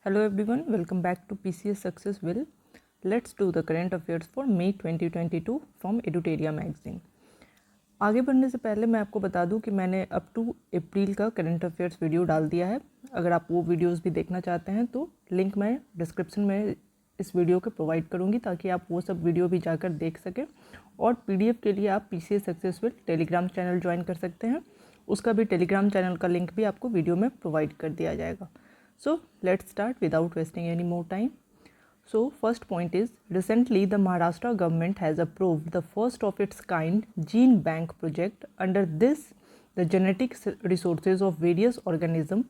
Hello everyone, welcome back to PCS Success Will. Let's do the current affairs for May 2022 from Eduteria magazine. आगे बढ़ने से पहले मैं आपको बता दूं कि मैंने अप टू अप्रैल का करंट अफेयर्स वीडियो डाल दिया है। अगर आप वो वीडियोस भी देखना चाहते हैं तो लिंक मैं डिस्क्रिप्शन में इस वीडियो के प्रोवाइड करूंगी ताकि आप वो सब वीडियो भी जाकर देख सकें। और पीडीएफ के लिए आप PCS Success Will Telegram channel join कर सकते हैं। उसका भी टेलीग्राम चैनल का लिंक भी आपको वीडियो में प्रोवाइड कर दिया जाएगा। So let's start without wasting any more time. So first point is, recently the Maharashtra government has approved the first of its kind gene bank project. Under this, the genetic resources of various organisms,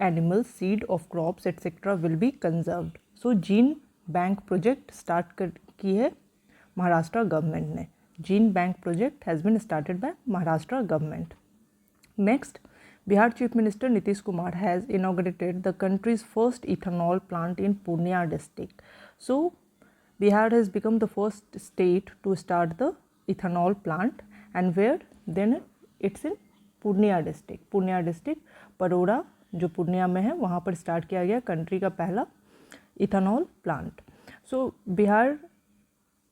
animals, seed of crops etc. will be conserved. So gene bank project start की है Maharashtra government ने. Gene bank project has been started by Maharashtra government. Next, Bihar Chief Minister Nitish Kumar has inaugurated the country's first ethanol plant in Purnia district. So, Bihar has become the first state to start the ethanol plant, and where then it's in Purnia district. Purnia district, Parora जो पूर्णिया में है वहाँ पर start किया गया country का पहला ethanol plant. सो Bihar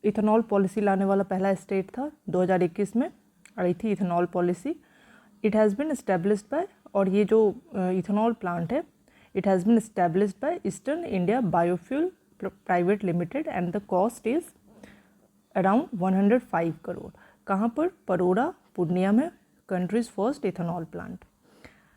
ethanol policy लाने वाला पहला स्टेट था. 2021 में आई थी ethanol policy. It has been established by, और ये जो इथेनॉल प्लांट है it has been established by eastern India biofuel private limited and the cost is around 105 crore. कहाँ पर? परोरा, पूर्णिया में, countries first ethanol plant.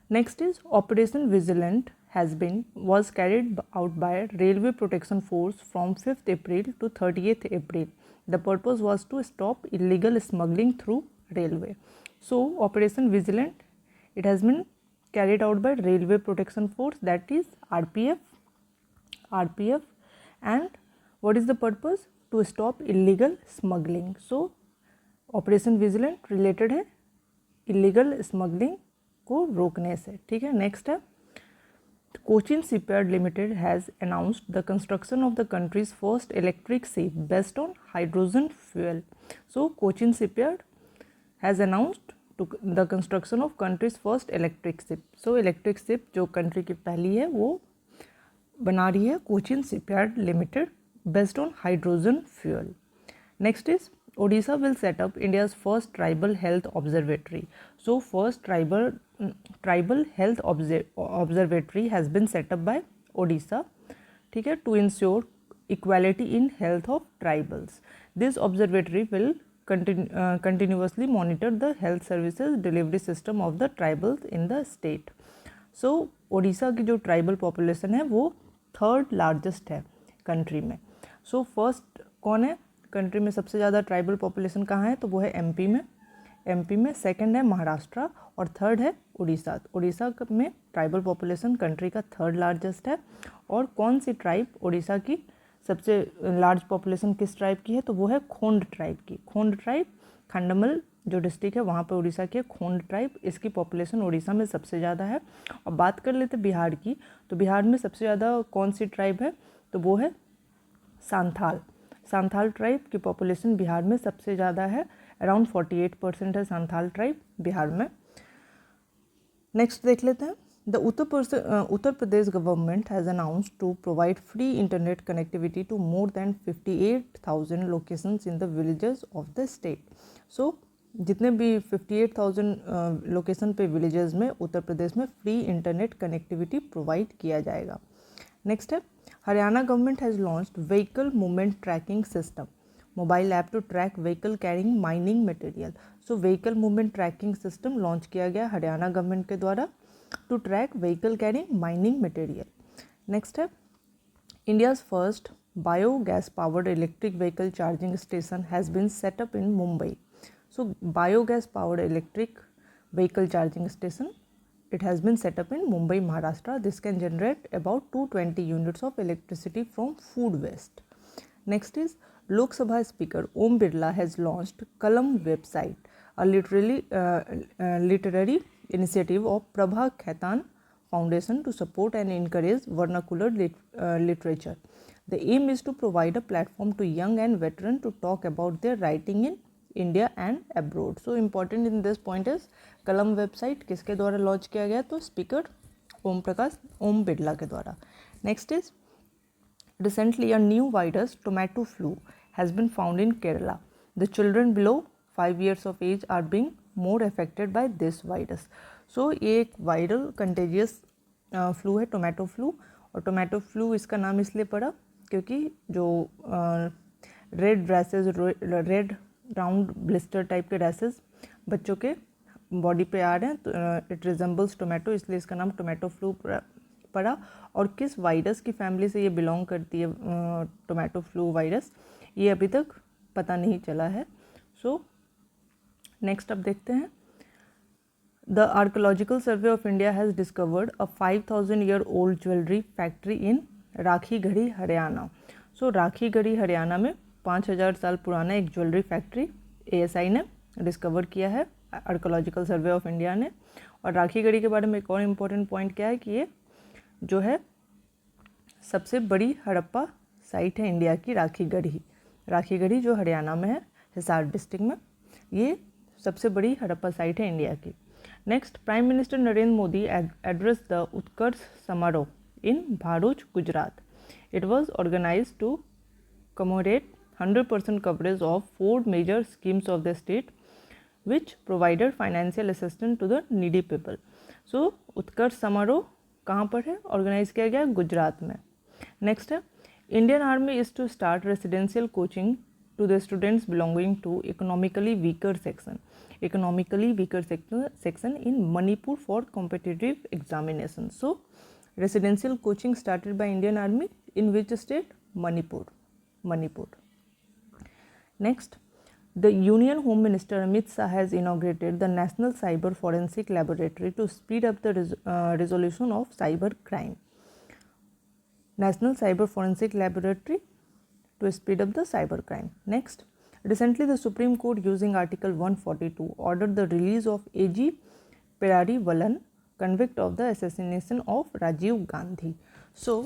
Next is operation vigilant was carried out by Railway Protection Force from 5th April to 30th April. The purpose was to stop illegal smuggling through railway. So, Operation Vigilant, it has been carried out by Railway Protection Force, that is RPF, and what is the purpose? To stop illegal smuggling. So, Operation Vigilant related है illegal smuggling को रोकने से. ठीक है. Next है Cochin Shipyard Limited has announced the construction of the country's first electric ship based on hydrogen fuel. So, Cochin Shipyard has announced the construction of country's first electric ship. So, electric ship जो country की पहली है वो बना रही है Cochin Shipyard Limited based on hydrogen fuel. Next is Odisha will set up India's first tribal health observatory. So, first tribal health observatory has been set up by Odisha. ठीक है. To ensure equality in health of tribals. This observatory will continuously monitor the health services delivery system of the tribals in the state. So, Odisha की जो tribal population है वो third largest है country में. So first कौन है country में? सबसे ज़्यादा ट्राइबल पॉपुलेशन कहाँ है? तो वो है एमपी में. सेकंड है महाराष्ट्र और थर्ड है उड़ीसा. उड़ीसा में ट्राइबल पॉपुलेशन कंट्री का थर्ड लार्जेस्ट है. और कौन सी ट्राइब उड़ीसा की सबसे लार्ज पॉपुलेशन किस ट्राइब की है? तो वो है खोंड ट्राइब की. खोंड ट्राइब खंडमल जो डिस्ट्रिक्ट है वहाँ पर उड़ीसा की है खोंड ट्राइब. इसकी पॉपुलेशन उड़ीसा में सबसे ज़्यादा है. और बात कर लेते बिहार की, तो बिहार में सबसे ज़्यादा कौन सी ट्राइब है? तो वो है सांथाल ट्राइब की पॉपुलेशन बिहार में सबसे ज़्यादा है. अराउंड 48% है सांथाल ट्राइब बिहार में. नेक्स्ट देख लेते हैं. The Uttar Pradesh government has announced to provide free internet connectivity to more than 58,000 locations in the villages of the state. So जितने भी 58,000 लोकेशन पे विलेजेस में उत्तर प्रदेश में फ्री इंटरनेट कनेक्टिविटी प्रोवाइड किया जाएगा. नेक्स्ट है Haryana government has launched vehicle movement tracking system mobile app to track vehicle carrying mining material. So vehicle movement tracking system launch किया गया हरियाणा गवर्नमेंट के द्वारा to track vehicle carrying mining material. Next है India's first biogas powered electric vehicle charging station has been set up in Mumbai. So, biogas powered electric vehicle charging station, it has been set up in Mumbai, Maharashtra. This can generate about 220 units of electricity from food waste. Next is Lok Sabha Speaker Om Birla has launched Kalam website, a literary initiative of Prabha Khaitan Foundation to support and encourage vernacular literature. The aim is to provide a platform to young and veterans to talk about their writing in India and abroad. So important in this point is कलम website किसके द्वारा launch किया गया? तो speaker Om Birla के द्वारा। Next is recently a new virus tomato flu has been found in Kerala. The children below 5 years of age are being more affected by this virus. So ये एक वायरल कंटेजियस फ्लू है, tomato flu. और tomato flu इसका नाम इसलिए पड़ा क्योंकि जो red red round blister type के रैसेस बच्चों के बॉडी पे आ रहे हैं, तो इट रिजेंबल्स टोमेटो, इसलिए इसका नाम टोमेटो फ्लू पड़ा। और किस वायरस की फैमिली से ये बिलोंग करती है टोमेटो फ्लू वायरस, ये अभी तक पता नहीं चला है। सो नेक्स्ट अब देखते हैं। The archaeological survey of India has discovered a 5000 year old jewellery factory in Rakhigarhi Haryana. So Rakhigarhi Haryana में 5000 साल पुराना एक ज्वेलरी फैक्ट्री ASI ने डिस्कवर किया है, आर्कोलॉजिकल सर्वे ऑफ इंडिया ने। और राखीगढ़ी के बारे में एक और इम्पोर्टेंट पॉइंट क्या है कि ये जो है सबसे बड़ी हड़प्पा साइट है इंडिया की, राखीगढ़ी जो हरियाणा में है, हिसार डिस्ट्रिक्ट में, ये सबसे बड़ी हड़प्पा साइट है इंडिया की। Next, prime minister Narendra Modi address the Utkarsh Samaroh in Bharuch, Gujarat. It was organise to commemorate 100% coverage of 4 major schemes of the state which provided financial assistance to the needy people. So Utkarsh Samaroh कहाँ पर है, ऑर्गेनाइज किया गया गुजरात में। नेक्स्ट है, Indian Army is to start residential coaching to the students belonging to economically weaker section in Manipur for competitive examination. So residential coaching started by Indian Army in which state, Manipur. Next, the Union Home Minister Amit Shah has inaugurated the National Cyber Forensic Laboratory to speed up the resolution of cyber crime. National Cyber Forensic Laboratory to speed up the cyber crime. Next, recently the Supreme Court, using Article 142, ordered the release of AG Perari Valan, convict of the assassination of Rajiv Gandhi. So,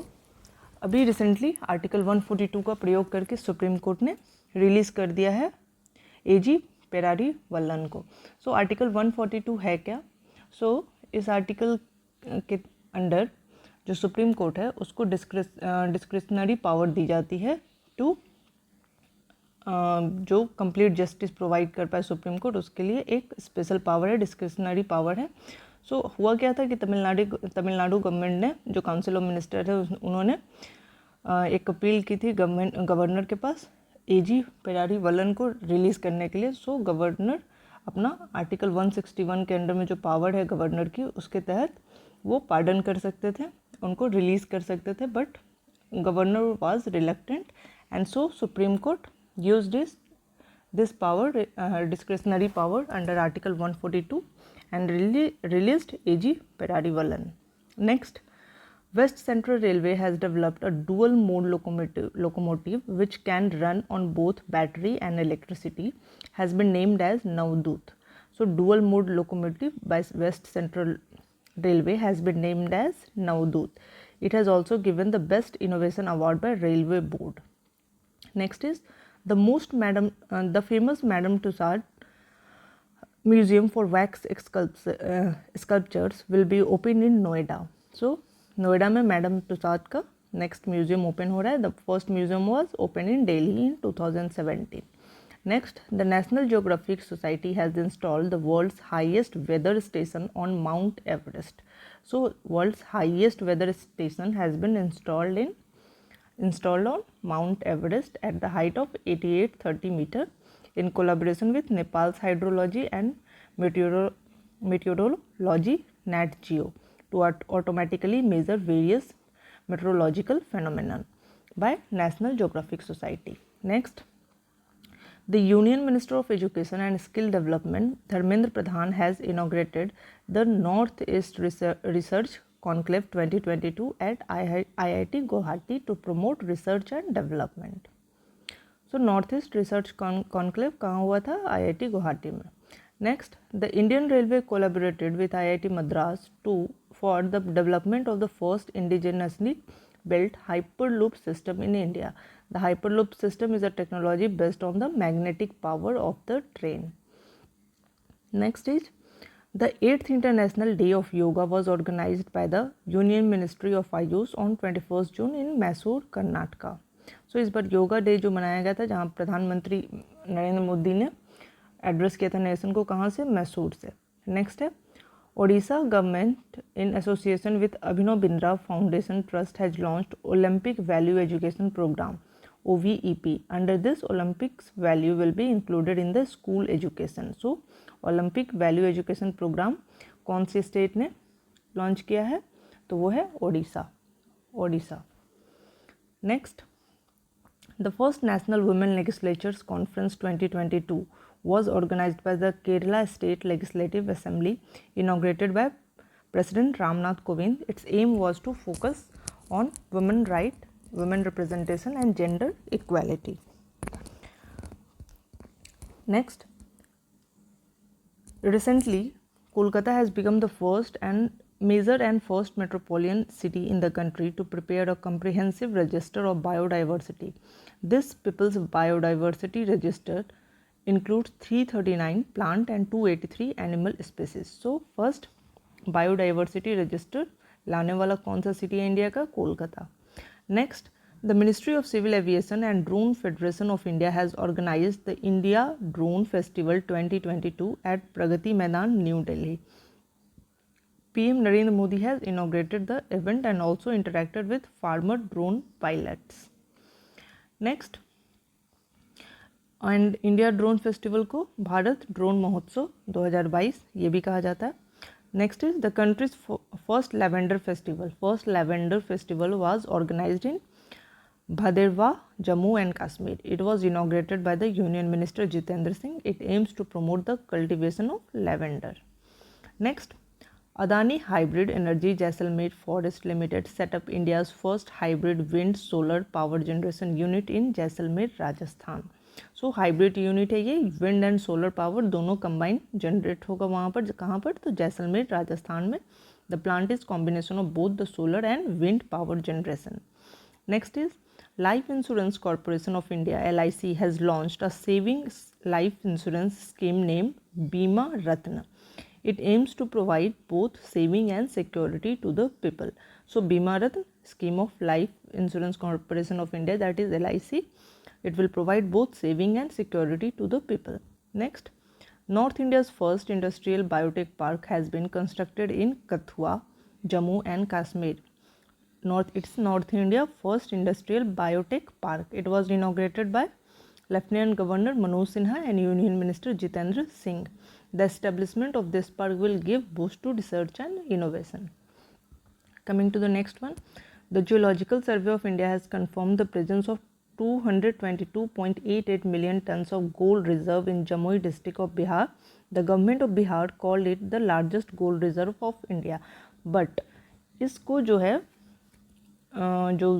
अभी recently article 142 का प्रयोग करके supreme court ने release कर दिया है AG पेरारी वल्लन को। So article 142 है क्या? इस आर्टिकल के अंडर जो सुप्रीम कोर्ट है उसको डिस्क्रिशनरी पावर दी जाती है टू जो कंप्लीट जस्टिस प्रोवाइड कर पाए सुप्रीम कोर्ट, उसके लिए एक स्पेशल पावर है, डिस्क्रिशनरी पावर है। हुआ क्या था कि तमिलनाडु गवर्नमेंट ने, जो काउंसिल ऑफ मिनिस्टर है, उन्होंने एक अपील की थी गवर्नर के पास AG पेरारी वल्लन को रिलीज़ करने के लिए। गवर्नर अपना आर्टिकल 161 के अंडर में जो पावर है गवर्नर की, उसके तहत वो पार्डन कर सकते थे, उनको रिलीज़ कर सकते थे, but governor was reluctant and supreme court used this power, discretionary power under Article 142 and released AG Perari Valan. Next, West Central Railway has developed a dual mode locomotive which can run on both battery and electricity, has been named as Navdut. Dual mode locomotive by West Central Railway has been named as Navdut. It has also given the Best Innovation Award by Railway Board. Next is the famous Madame Tussauds Museum for wax sculptures will be open in Noida. Noida में Madame Tussauds का next museum open हो रहा है। The first museum was open in Delhi in 2017. Next, the National Geographic Society has installed the world's highest weather station on Mount Everest. World's highest weather station has been installed on Mount Everest at the height of 8830 meter in collaboration with Nepal's hydrology and meteorology NatGeo to automatically measure various meteorological phenomena by National Geographic Society. Next, the Union Minister of Education and Skill Development Dharmendra Pradhan has inaugurated the Northeast Research Conclave 2022 at IIT Guwahati to promote research and development. Northeast Research Conclave कहाँ हुआ था? IIT Guwahati में. Next, the Indian Railway collaborated with IIT Madras for the development of the first indigenously built Hyperloop system in India. The Hyperloop system is a technology based on the magnetic power of the train. Next is The 8th International Day of Yoga was organized by the Union Ministry of Ayush on 21st June in Mysore, Karnataka. So इस बार yoga day जो मनाया गया था, जहाँ प्रधानमंत्री नरेंद्र मोदी ने address किया था नेशन को, कहाँ से? मैसूर से। नेक्स्ट है Odisha government in association with Abhinav Bindra Foundation Trust has launched Olympic value education programme OVEP. Under this, Olympics value will be included in the school education. So Olympic value education programme कौन सी state ने launch किया है? तो वो है Odisha. Next, the first national women legislatures conference 2022 was organized by the Kerala State Legislative Assembly, inaugurated by President Ramnath Kovind. Its aim was to focus on women rights, women representation and gender equality. Next, recently Kolkata has become the first metropolitan city in the country to prepare a comprehensive register of biodiversity. This People's Biodiversity Register includes 339 plant and 283 animal species. So first biodiversity register लाने वाला कौन सा city है India का? Kolkata. Next, the Ministry of Civil Aviation and Drone Federation of India has organized the India Drone Festival 2022 at Pragati Maidan, New Delhi. PM Narendra Modi has inaugurated the event and also interacted with farmer drone pilots. Next, and India drone festival को Bharat drone महोत्सव 2022 ये भी कहा जाता है। Next is the country's first lavender festival was organised in Bhaderwah, Jammu and Kashmir. It was inaugurated by the union minister Jitendra Singh. It aims to promote the cultivation of lavender. Next, Adani Hybrid Energy Jaisalmer Forest Limited set up India's first hybrid wind solar power generation unit in Jaisalmer, Rajasthan. So hybrid unit है ये, wind and solar power दोनों combine generate होगा वहाँ पर. कहाँ पर? तो जैसलमेर, राजस्थान में. The plant is combination of both the solar and wind power generation. Next is life insurance corporation of India LIC has launched a saving life insurance scheme name बीमा रत्न. It aims to provide both saving and security to the people. So Bima Ratna scheme of Life Insurance Corporation of India, that is LIC, it will provide both saving and security to the people. Next, North India's first industrial biotech park has been constructed in Kathua, Jammu and Kashmir. It's North India first industrial biotech park. It was inaugurated by Lieutenant Governor Manoj Sinha and Union Minister Jitendra Singh. The establishment of this park will give boost to research and innovation. Coming to the next one, the Geological Survey of India has confirmed the presence of 222.88 million tons of gold reserve in Jamui district of Bihar. The government of Bihar called it the largest gold reserve of India. But इसको जो है जो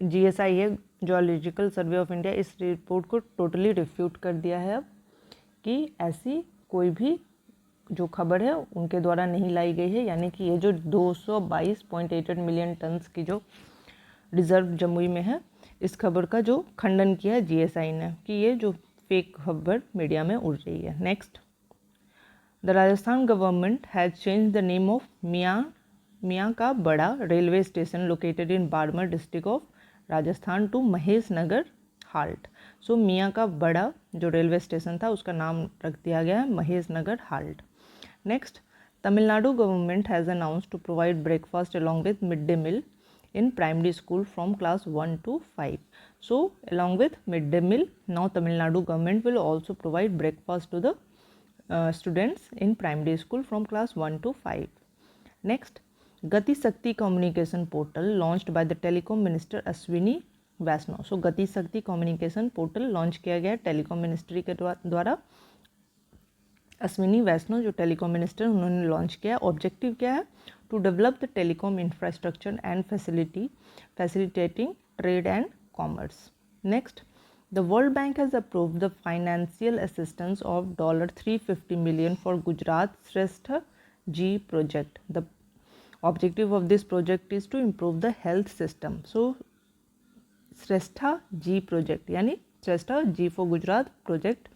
GSI है, geological survey of India, इस report को totally refute कर दिया है अब कि ऐसी कोई भी जो खबर है उनके द्वारा नहीं लाई गई है. यानी कि ये जो 222.88 मिलियन टन्स की जो रिजर्व जमुई में है, इस खबर का जो खंडन किया है GSI ने कि ये जो फेक खबर मीडिया में उड़ रही है. Next, the Rajasthan government has change the name of Miyan ka Bada railway station located in Barmer district of Rajasthan to Mahesh Nagar halt. So Miyan ka बड़ा जो रेलवे स्टेशन था उसका नाम रख दिया गया है Mahesh Nagar halt. Next, Tamil Nadu government has announced to provide breakfast along with mid day meal in primary school from class 1 to 5. So along with midday meal, now Tamil Nadu government will also provide breakfast to the students in primary school from class 1 to 5. Next, Gati Shakti communication portal launched by the telecom minister Ashwini Vaishnaw. So Gati Shakti communication portal launch किया गया telecom ministry के द्वारा. अश्विनी वैष्णव जो telecom minister उन्होंने launch किया. Objective क्या है? To develop the telecom infrastructure and facilitating trade and commerce. Next, the World Bank has approved the financial assistance of $350 million for Gujarat Shreshtha G project. The objective of this project is to improve the health system. So Shreshtha G project यानी Shreshtha G for Gujarat project,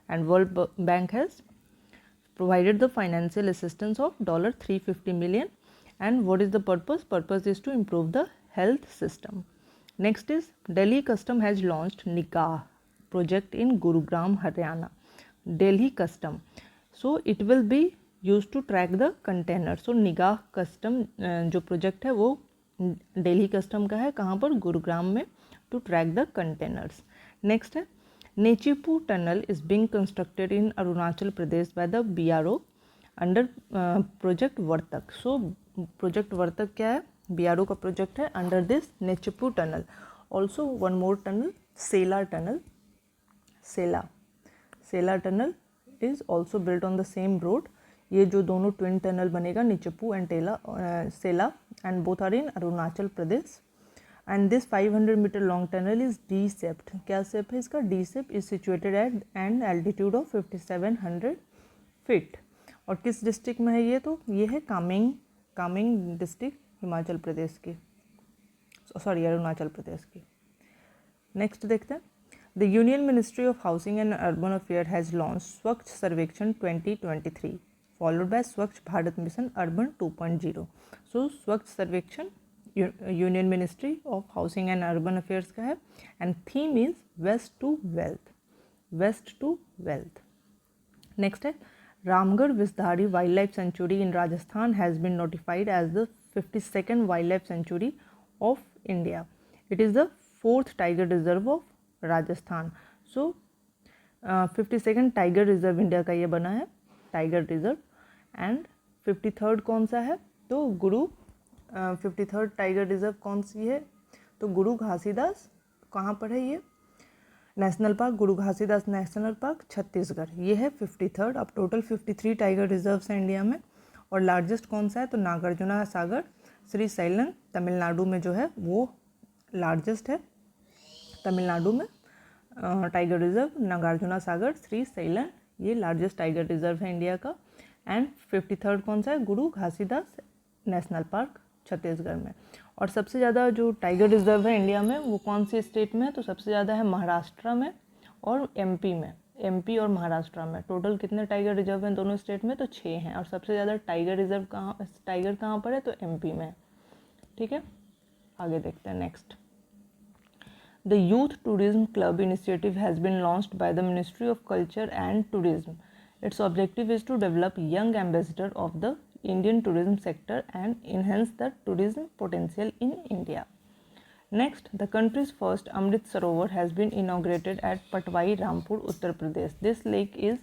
and World Bank has provided the financial assistance of $350 million. And what is the purpose? Purpose is to improve the health system. Next is Delhi Custom has launched Nikah project in Gurugram, Haryana. Delhi Custom. So it will be used to track the container. So निगाह custom जो project है वो Delhi custom का है, कहाँ पर? गुरुग्राम में, to track the containers. Next है Nechiphu tunnel is being constructed in Arunachal Pradesh by the BRO under project Vartak. So project Vartak क्या है? BRO का प्रोजेक्ट है under this Nechiphu tunnel. Also one more tunnel, Sela tunnel. Sela tunnel is also built on the same road. ये जो दोनों twin tunnel बनेगा Nechiphu and Sela and both are in Arunachal Pradesh. And this 500 metre long tunnel is डी सेप्ट. क्या सेप है इसका? डी सेप is situated at an altitude of 5700 feet. और किस डिस्ट्रिक्ट में है ये? तो ये है कामेंग डिस्ट्रिक्ट, हिमाचल प्रदेश की, सॉरी अरुणाचल प्रदेश की. नेक्स्ट देखते हैं. The union ministry of housing and urban affair has launch स्वच्छ सर्वेक्षण 2023 फॉलोड बाय स्वच्छ Bharat mission urban 2.0. So Swachh Survekshan union ministry of housing and urban affairs का है and theme is waste to wealth. Next है Ramgarh Vishdhari wildlife sanctuary in Rajasthan has been notified as the 52nd wildlife sanctuary of India. It is the 4th tiger reserve of Rajasthan. So 52nd tiger reserve India का ये बना है, tiger reserve. And 53rd कौन सा है? तो 53rd tiger reserve कौन सी है? तो गुरु घासीदास. कहाँ पर है ये? नेशनल पार्क गुरु घासीदास नेशनल पार्क, छत्तीसगढ़. ये है 53rd. अब टोटल 53 टाइगर रिजर्व्स हैं इंडिया में. और लार्जेस्ट कौन सा है? तो नागार्जुना सागर श्री सैलन तमिलनाडु में जो है वो लार्जेस्ट है. तमिलनाडु में टाइगर रिजर्व नागार्जुना सागर श्री सैलन, ये लार्जेस्ट टाइगर रिजर्व है इंडिया का. एंड 53rd कौन सा है? गुरु घासीदास नेशनल पार्क, छत्तीसगढ़ में. और सबसे ज़्यादा जो टाइगर रिजर्व है इंडिया में वो कौन सी स्टेट में है? तो सबसे ज़्यादा है महाराष्ट्र में और MP में. MP और महाराष्ट्र में टोटल कितने टाइगर रिजर्व हैं दोनों स्टेट में? तो 6 हैं. और सबसे ज़्यादा टाइगर रिजर्व कहाँ पर है? तो MP में. ठीक है, आगे देखते हैं. Next, The Youth Tourism Club initiative has been launched by the Ministry of Culture and Tourism. Its objective is to develop young ambassadors of the Indian tourism sector and enhance the tourism potential in India. Next, the country's first Amrit Sarovar has been inaugurated at Patwai, Rampur, Uttar Pradesh. This lake is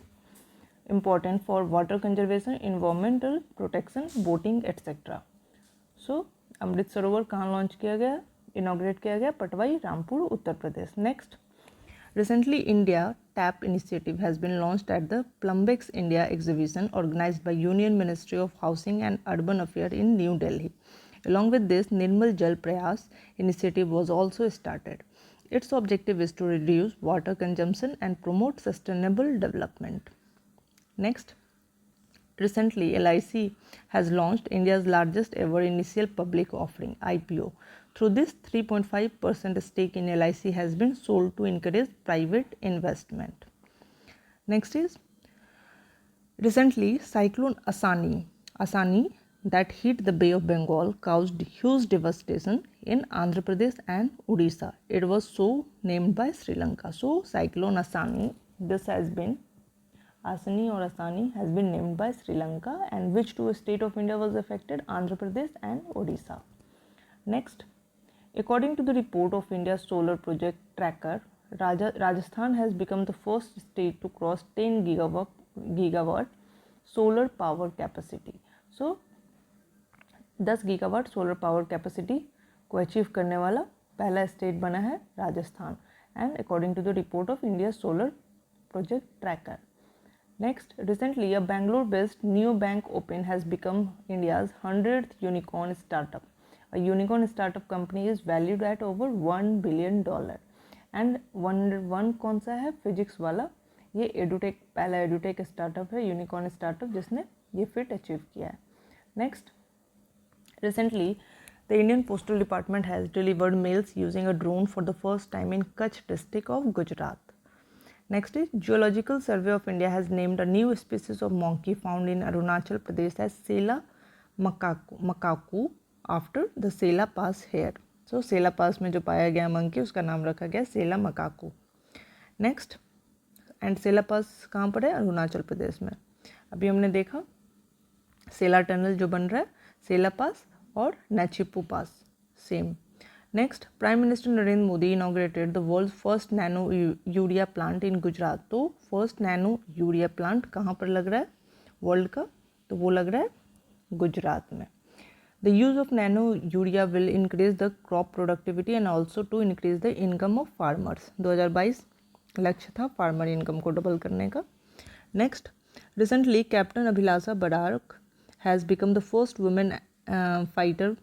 important for water conservation, environmental protection, boating, etc. So, Amrit Sarovar कहाँ launch किया गया? Inaugurate किया गया Patwai, Rampur, Uttar Pradesh. Next, recently India tap initiative has been launched at the Plumbex India exhibition organised by union ministry of housing and urban affair in New Delhi. Along with this, Nirmal Jal Prayas initiative was also started. Its objective is to reduce water consumption and promote sustainable development. Next, recently LIC has launched India's largest ever initial public offering IPO. Through this, 3.5% stake in LIC has been sold to encourage private investment. Next is, recently cyclone Asani that hit the Bay of Bengal caused huge devastation in Andhra Pradesh and Odisha. It was so named by Sri Lanka. So cyclone Asani, this has been Asani or Asani has been named by Sri Lanka. And which two states of India was affected? Andhra Pradesh and Odisha. Next, according to the report of India's solar project tracker, Rajasthan has become the first state to cross 10 gigawatt solar power capacity. So 10 gigawatt solar power capacity को achieve करने वाला पहला state बना है Rajasthan. And according to the report of India solar project tracker. Next, recently a Bangalore based new bank open has become India's 100th unicorn startup. A unicorn startup company is valued at over $1 billion. And 101 कौन सा है? Physics Wallah. ये edutech, पहला edutech startup है, unicorn startup जिसने ये feat achieve किया है. Next, recently, the Indian Postal Department has delivered mails using a drone for the first time in Kutch district of Gujarat. Next is Geological Survey of India has named a new species of monkey found in Arunachal Pradesh as Sela macacu after the Sela Pass here. So Sela Pass में जो पाया गया monkey उसका नाम रखा गया Sela macacu. Next, and सेला पास कहाँ पर है? अरुणाचल प्रदेश में. अभी हमने देखा सेला टनल जो बन रहा है, सेला पास और Nechiphu pass same. Next, prime minister Narendra Modi inaugurated the world first nano urea plant in Gujarat. तो फर्स्ट नैनो यूरिया प्लांट कहाँ पर लग रहा है वर्ल्ड का? तो वो लग रहा है गुजरात में. The use of nano urea will increase the crop productivity and also to increase the income of farmers. 2022 लक्ष्य था फार्मर इनकम को डबल करने का. Next, recently captain Abhilasha Barak has become the first women fighter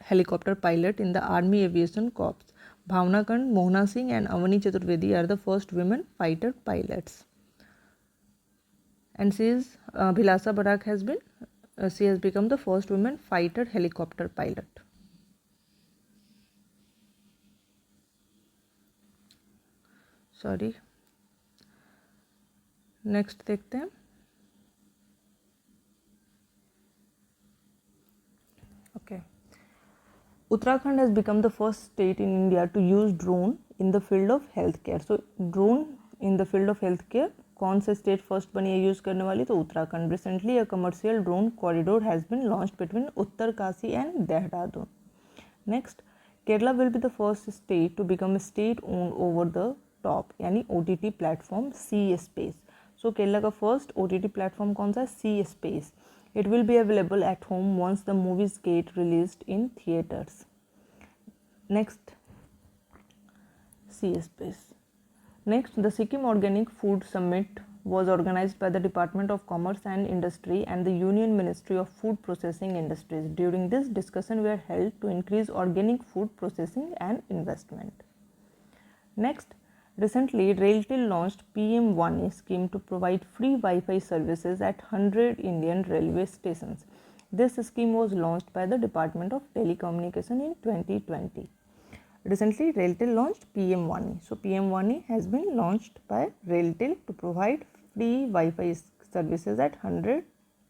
helicopter pilot in the Army Aviation Corps. Bhavna Kand, Mohana Singh and Avani Chaturvedi are the first women fighter pilots. And Abhilasha Barak has become the first woman fighter helicopter pilot. Sorry. Next देखते हैं. Okay. Uttarakhand has become the first state in India to use drone in the field of healthcare. So drone in the field of healthcare, कौन से state first बनी है use करने वाली? तो Uttarakhand. Recently a commercial drone corridor has been launched between Uttarkashi and Dehradun. Next, Kerala will be the first state to become state own over the top यानी OTT platform C space. So Kerala का first OTT platform कौन सा है? C space. It will be available at home once the movies get released in theaters. Next, C-Space. Next, the Sikkim Organic Food Summit was organized by the Department of Commerce and Industry and the Union Ministry of Food Processing Industries. During this discussion were held to increase organic food processing and investment. Next, recently, RailTel launched PM1A scheme to provide free Wi-Fi services at 100 Indian railway stations. This scheme was launched by the Department of Telecommunication in 2020. Recently, RailTel launched PM1A. So, PM1A has been launched by RailTel to provide free Wi-Fi services at 100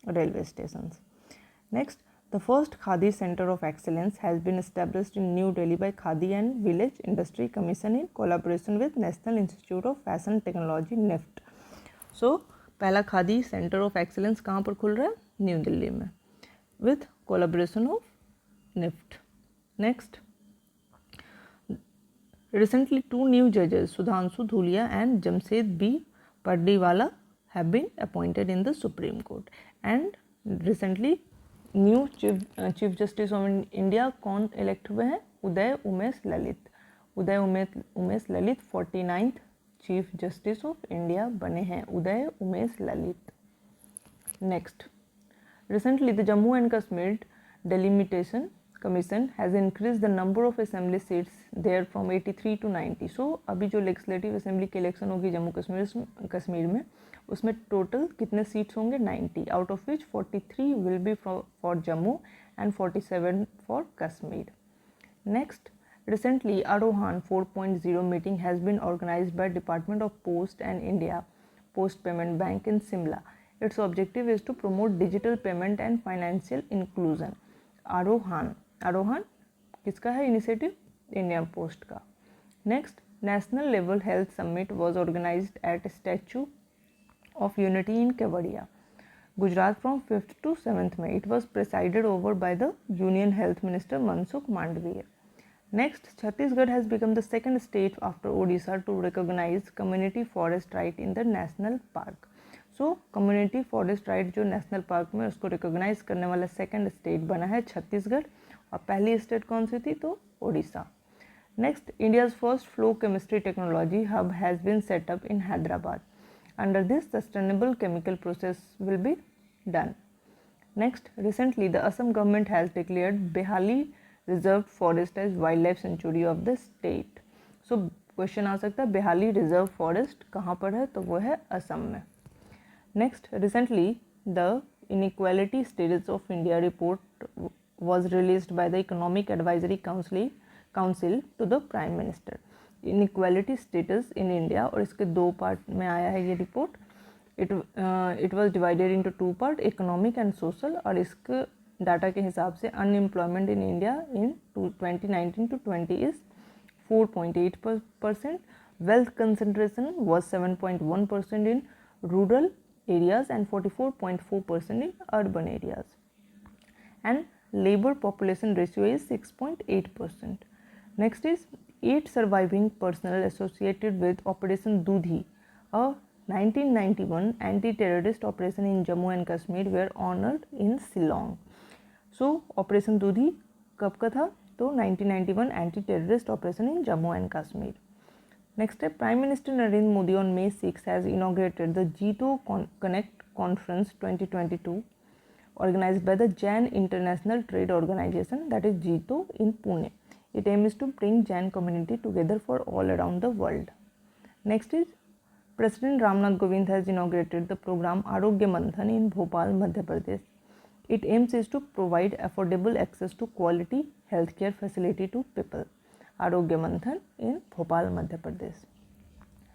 railway stations. Next, the first Khadi Center of Excellence has been established in New Delhi by Khadi and Village Industry Commission in collaboration with National Institute of Fashion Technology NIFT. So, पहला khadi centre of excellence कहाँ पर खुल रहा है? New Delhi में with collaboration of NIFT. Next, recently 2 new judges, Sudhanshu Dhulia and Jamshed B. Pardiwala, have been appointed in the Supreme Court. And recently new chief justice of India कौन elect हुए हैं? Uday Umesh Lalit. Uday Umesh Lalit 49th chief justice of India बने हैं, Uday Umesh Lalit. Next, recently the Jammu and Kashmir delimitation commission has increase the number of assembly seats there from 83 to 90. सो अभी जो legislative assembly की election होगी जम्मू कश्मीर में उसमें टोटल कितने सीट्स होंगे? 90, out of which 43 will be for Jammu and 47 for Kashmir. Next, recently आरोहान 4.0 meeting has been organised by department of post and India post payment bank in Shimla. It's objective is to promote digital payment and financial inclusion. आरोहान किसका है initiative? India post का. Next, national level health summit was organised eight statue of Unity in Kevadia, Gujarat from 5th to 7th May. It was presided over by the Union Health Minister Mansukh Mandviya. Next, Chhattisgarh has become the second state after Odisha to recognize community forest right in the national park. So, community forest right जो national park में उसको recognize करने वाला second state बना है छत्तीसगढ़, और पहली state कौन सी थी? तो Odisha. Next, India's first flow chemistry technology hub has been set up in Hyderabad. Under this, sustainable chemical process will be done. Next, recently the Assam government has declared Behali Reserved Forest as wildlife sanctuary of the state. So, question आ सकता है बेहाली reserve forest कहाँ पर है? तो वो है असम में. Next, recently the Inequality Status of India report was released by the Economic Advisory Council to the Prime Minister. Inequality status in India, और इसके 2 पार्ट में आया है ये report. It was divided into 2 part, economic and social, और इसके data के हिसाब से unemployment in India in 2019 to 20 is 4.8%, wealth concentration was 7.1% in rural areas and 44.4% in urban areas, and labor population ratio is 6.8%. Next is 8 surviving personnel associated with Operation Dudhi, a 1991 anti-terrorist operation in Jammu and Kashmir, were honored in Shillong. So Operation Dudhi कब का था? तो 1991 anti terrorist operation in Jammu and Kashmir. Next है, prime minister Narendra Modi on May 6 has inaugurated the Jito connect conference 2022 organized by the Jain International Trade Organization, that is JITO, in Pune. It aims to bring Jain community together for all around the world. Next is, President Ramnath Kovind has inaugurated the program Arogya Manthan in Bhopal, Madhya Pradesh. It aims is to provide affordable access to quality healthcare facility to people. Arogya Manthan in Bhopal, Madhya Pradesh.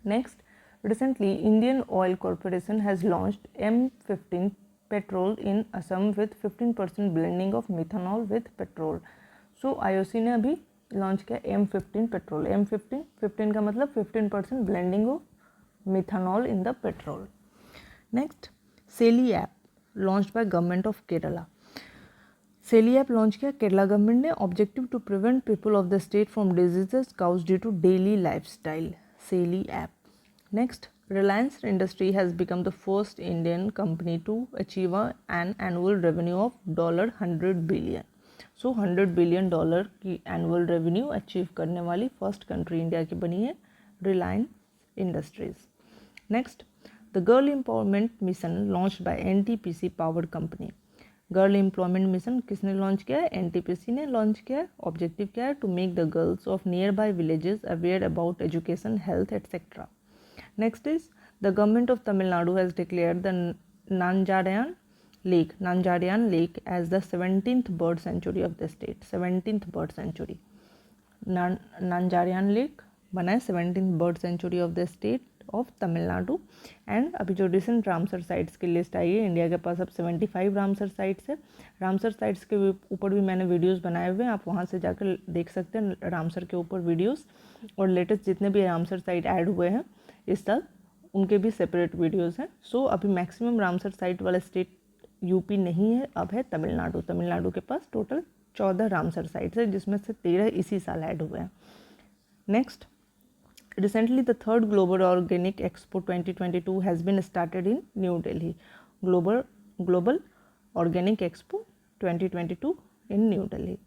Next, recently Indian Oil Corporation has launched M15 petrol in Assam with 15% blending of methanol with petrol. So IOC ने अभी launch किया M15 petrol. M15 का मतलब 15% blending of methanol in the petrol. Next, Shaili app launched by government of Kerala. Shaili app launch किया Kerala government ने, objective to prevent people of the state from diseases caused due to daily lifestyle. Shaili app. Next, Reliance Industry has become the first Indian company to achieve an annual revenue of $100 billion. So $100 billion की annual revenue achieve करने वाली first country India की बनी है Reliance Industries. Next, the Girl Empowerment Mission launched by NTPC Power Company. Girl employment mission किसने launch किया है? NTPC ने लॉन्च किया है। ऑब्जेक्टिव क्या है? To make the girls of nearby villages aware about education, health etcetera. Next is, the government of Tamil Nadu has declared the Nanjarayan lake as the 17th bird sanctuary of the state. 17th bird sanctuary Nanjarayan lake बना है 17th bird sanctuary of the state of Tamil Nadu. And अभी जो recent Ramsar sites की list आई है, India के पास अब 75 रामसर साइट्स है। रामसर साइट्स के ऊपर भी मैंने वीडियोस बनाए हुए हैं, आप वहाँ से जाकर देख सकते हैं रामसर के ऊपर वीडियोस, और लेटेस्ट जितने भी रामसर साइट ऐड हुए हैं इस साल उनके भी सेपरेट वीडियोस हैं। सो अभी मैक्सिमम रामसर साइट वाला स्टेट यूपी नहीं है, अब है तमिलनाडु। तमिलनाडु के पास टोटल 14 रामसर साइट्स है, जिसमें से 13 इसी साल ऐड हुए हैं। Next, recently the third Global Organic Expo 2022 has been started in New Delhi. Global Organic Expo 2022 in New Delhi.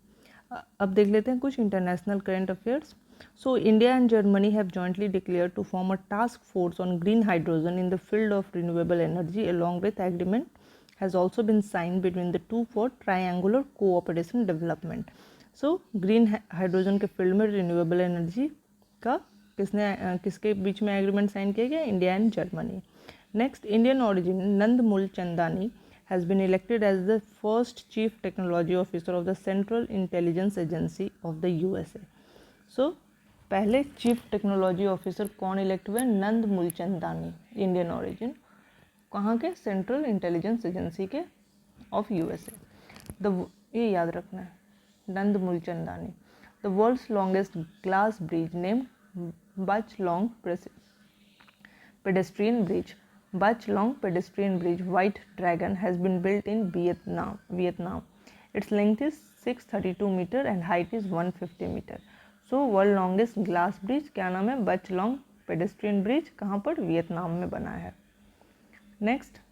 अब देख लेते हैं कुछ international current affairs. So India and Germany have jointly declare to form a task force on green hydrogen in the field of renewable energy along with agreement has also been signed between the two for triangular cooperation development. So green hydrogen के field में renewable energy का किसके बीच में agreement sign किया गया? India and Germany. Next, Indian origin Nand Mulchandani has been elected as the first chief technology officer of the Central Intelligence Agency of the USA. So पहले chief technology officer कौन elect हुए? Nand Mulchandani, Indian origin, कहाँ के? Central Intelligence Agency के of USA. ये याद रखना है, Nand Moolchandani. The world's longest glass bridge named Bach-Long pedestrian bridge White Dragon has been built in Vietnam. Its length is 632 meter and height is 150 meter. So world longest glass bridge क्या नाम है? Bach-Long pedestrian bridge, कहाँ पर? Vietnam में बना है। Next,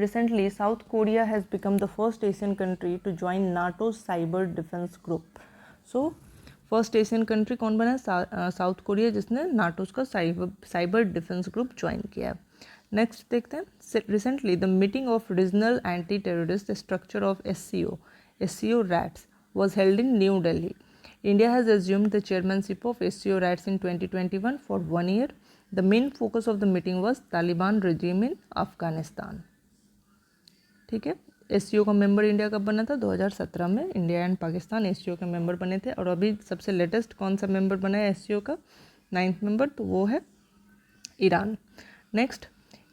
recently South Korea has become the first Asian country to join NATO's cyber defense group. So first Asian country कौन बना है? साउथ कोरिया, जिसने नाटोस का साइबर डिफेंस ग्रुप ज्वाइन किया है। नेक्स्ट देखते हैं, recently the meeting of regional anti terrorist structure of SCO RATS was held in New Delhi. India has assumed the chairmanship of SCO RATS in 2021 फॉर 1 year. The main focus of the meeting was Taliban regime in Afghanistan. ठीक है, SCO का member India कब बना था? 2017 में India and Pakistan SCO के member बने थे। और अभी सबसे लेटेस्ट कौन सा मेंबर बना है एससीओ का? 9th मेंबर, तो वो है Iran. Next,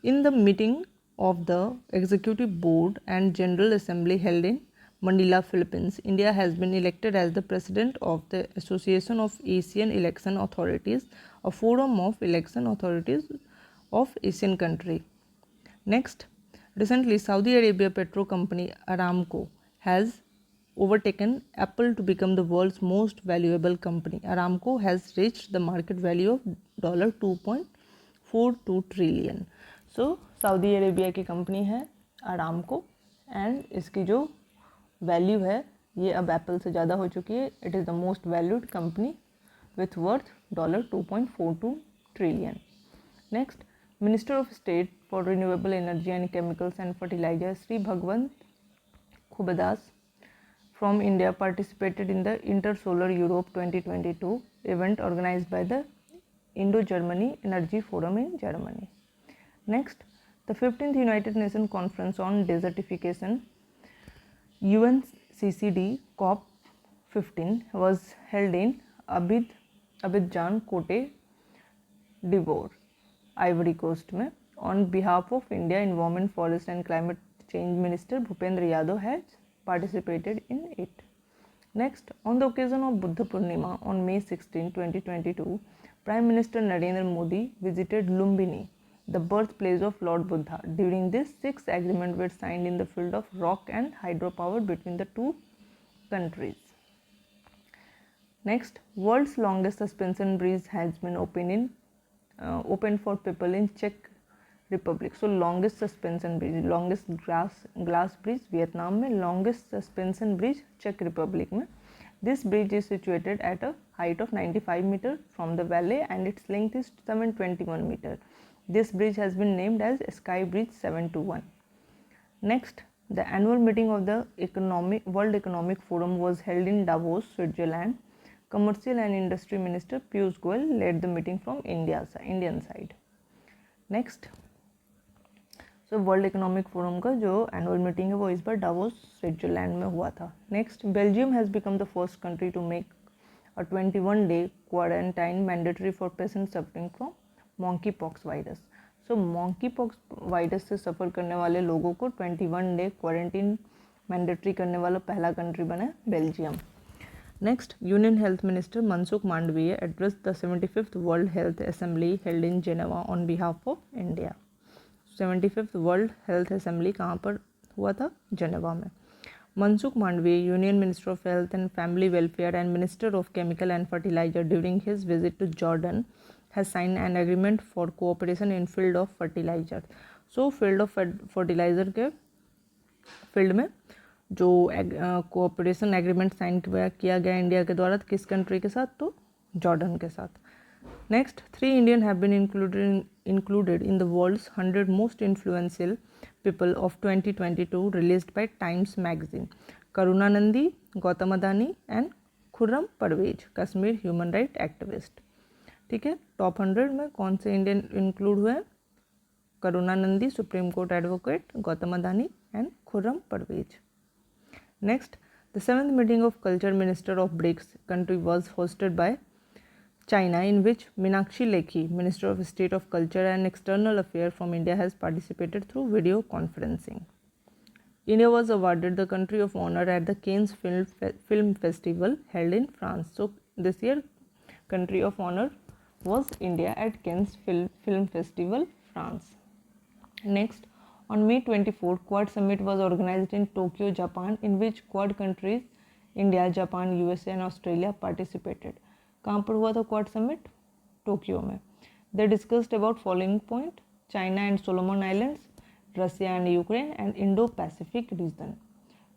in the meeting of the executive board and general assembly held in Manila, Philippines, India has been elected as the president of the Association of Asian Election Authorities, a forum of election authorities of Asian country. Next, recently Saudi Arabia petro company Aramco has overtaken Apple to become the world's most valuable company. Aramco has reached the market value of $2.42 trillion. So Saudi Arabia की company है Aramco and इसकी जो value है ये अब Apple से ज़्यादा हो चुकी है। It is the most valued company with worth $2.42 trillion. Next, minister of state for renewable energy and chemicals and fertiliser Shri Bhagwant Khubdas from India participated in the Inter-Solar Europe 2022 event organized by the Indo-Germany Energy Forum in Germany. Next, the 15th United Nations Conference on Desertification UNCCD COP15 was held in Abidjan, Cote d'Ivoire, Ivory Coast में. On behalf of India, Environment, Forest and Climate Change Minister Bhupendra Yadav has participated in it. Next, on the occasion of Buddha Purnima on May 16, 2022, Prime Minister Narendra Modi visited Lumbini, the birthplace of Lord Buddha. During this, 6 agreements were signed in the field of rock and hydropower between the two countries. Next, world's longest suspension bridge has been opened for people in Czech Republic. So longest suspension bridge, longest glass bridge Vietnam में, longest suspension bridge Czech Republic में. This bridge is situated at a height of 95 meters from the valley and its length is 721 meters. This bridge has been named as Sky Bridge 721. Next, the annual meeting of the World Economic Forum was held in Davos, Switzerland. Commercial and Industry Minister Piyush Goyal led the meeting from Indian side. Next, so world economic forum का जो annual meeting है वो इस बार Davos Switzerland में हुआ था. Next, Belgium has become the first country to make a 21-day quarantine mandatory for patient suffering from monkey pox virus. So monkey pox virus से suffer करने वाले लोगों को 21-day क्वारंटीन मैंडेटरी करने वाला पहला कंट्री बना है Belgium. Next, union health minister Mansukh Mandaviya address the 75th world health assembly held in Geneva on behalf of India. 75th world health assembly कहाँ पर हुआ था? जेनेवा में. Mansukh Mandaviya, union minister of health and family welfare and minister of chemical and fertiliser during his visit to Jordan has sign an agreement for cooperation in field of fertiliser. So field of fertiliser के field में जो cooperation agreement sign किया गया India के द्वारा किस country के साथ? तो जॉर्डन के साथ. Next, 3 Indians have been included in the world's 100 most influential people of 2022 released by Times Magazine. Karuna Nandi, Gautam Adani and Khurram Parvez, Kashmir human right activist. ठीक है, टॉप 100 में कौन से इंडियन इंक्लूड हुए हैं? Karuna Nundy, supreme court advocate, Gautam Adani and Khurram Parvez. Next, the 7th meeting of culture minister of BRICS country was hosted by China, in which Meenakshi Lekhi, Minister of State of Culture and External Affairs from India, has participated through video conferencing. India was awarded the Country of Honor at the Cannes Film Festival held in France. So this year, Country of Honor was India at Cannes Film Festival, France. Next, on May 24, Quad Summit was organized in Tokyo, Japan, in which Quad countries India, Japan, USA and Australia participated. कहाँ पर हुआ था quad summit? Tokyo में. They discussed about following point: China and Solomon Islands, Russia and Ukraine and Indo Pacific region.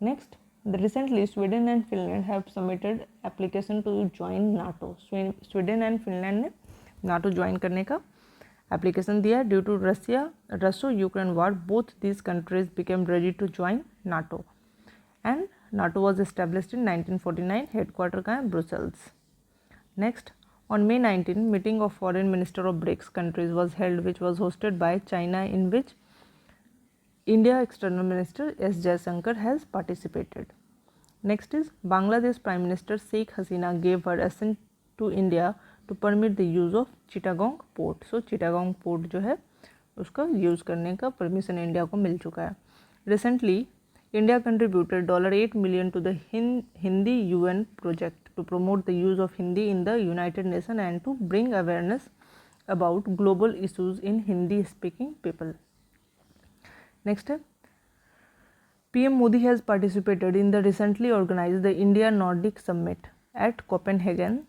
Next, the recently Sweden and Finland have submitted application to join NATO. Sweden and Finland ने NATO join करने का application दिया. Due to Russo Ukraine war, both these countries became ready to join NATO and NATO was established in 1949. Headquarter का है? Brussels. Next, on May 19, meeting of foreign minister of BRICS countries was held, which was hosted by China, in which India External Minister S. Jaishankar has participated. Next is Bangladesh Prime Minister Sheikh Hasina gave her assent to India to permit the use of Chittagong Port. So Chittagong Port जो है उसका use करने का permission India को मिल चुका है. Recently, India contributed $8 million to the Hindi UN project to promote the use of Hindi in the United Nations and to bring awareness about global issues in Hindi-speaking people. Next, PM Modi has participated in the recently organized the India Nordic Summit at Copenhagen,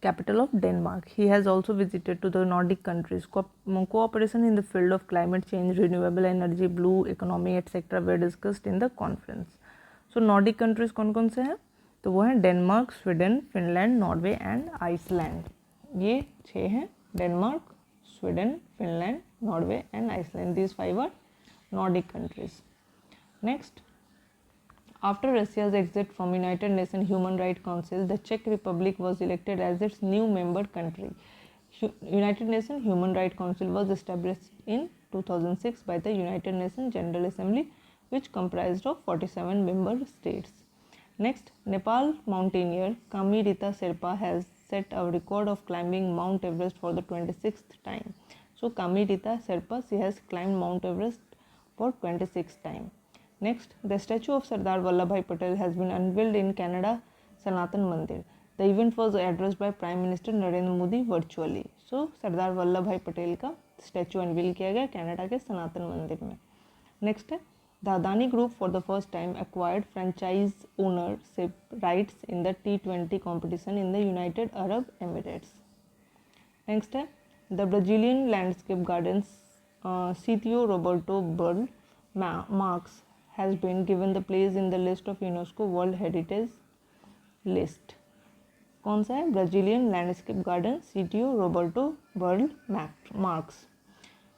capital of Denmark. He has also visited to the Nordic countries. Cooperation in the field of climate change, renewable energy, blue economy, etc. were discussed in the conference. So Nordic countries कौन कौन से हैं? तो वो हैं Denmark, Sweden, Finland, Norway and Iceland. ये 6 हैं. Denmark, Sweden, Finland, Norway and Iceland. These 5 are Nordic countries. Next, after Russia's exit from United Nations Human Rights Council, the Czech Republic was elected as its new member country. United Nations Human Rights Council was established in 2006 by the United Nations General Assembly, which comprised of 47 member states. Next, Nepal mountaineer Kami Rita Sherpa has set a record of climbing Mount Everest for the 26th time. So Kami Rita Sherpa, she has climbed Mount Everest for 26th time. Next, the statue of Sardar Vallabhbhai Patel has been unveiled in Canada Sanatan Mandir. The event was addressed by Prime Minister Narendra Modi virtually. So Sardar Vallabh भाई पटेल का statue unveil किया गया Canada के सनातन मंदिर में. Next है The Adani Group for the first time acquired franchise ownership rights in the T20 competition in the United Arab Emirates. Next है The Brazilian landscape gardens Sítio Roberto Burle Marx has been given the place in the list of UNESCO World Heritage List. कौन सा है? Brazilian landscape garden Sitio Roberto Burle Marx.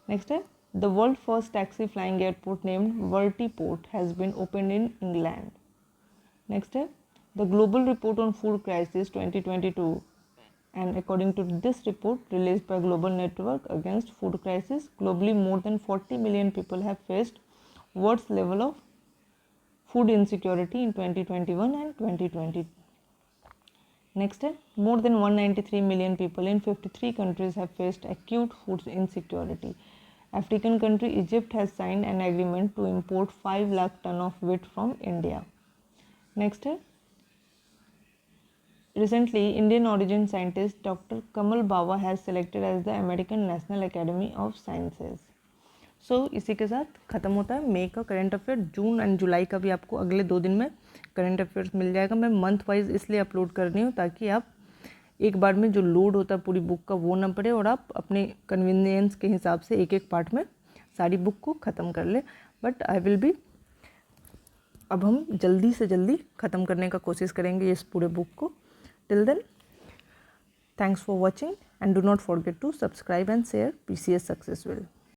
Next है the world first taxi flying airport named vertiport has been opened in England. Next है the global report on food crisis 2022 and according to this report released by Global Network Against Food Crisis, globally more than 40 million people have faced worst level of food insecurity in 2021 and 2020. Next, more than 193 million people in 53 countries have faced acute food insecurity. African country Egypt has signed an agreement to import 5 lakh ton of wheat from India. Next, recently Indian origin scientist Dr. Kamal Bawa has selected as the American National Academy of Sciences. इसी के साथ ख़त्म होता है मई का current affair. June and जुलाई का भी आपको अगले 2 दिन में करंट अफेयर्स मिल जाएगा. मैं मंथ वाइज इसलिए अपलोड कर रही हूँ ताकि आप एक बार में जो लोड होता है पूरी बुक का वो ना पड़े और आप अपने कन्वीनियंस के हिसाब से एक एक पार्ट में सारी बुक को ख़त्म कर ले. बट आई विल बी अब हम जल्दी से जल्दी ख़त्म करने का कोशिश करेंगे इस पूरे बुक को. Till then, thanks for watching and do not forget to subscribe and share PCS Success Will.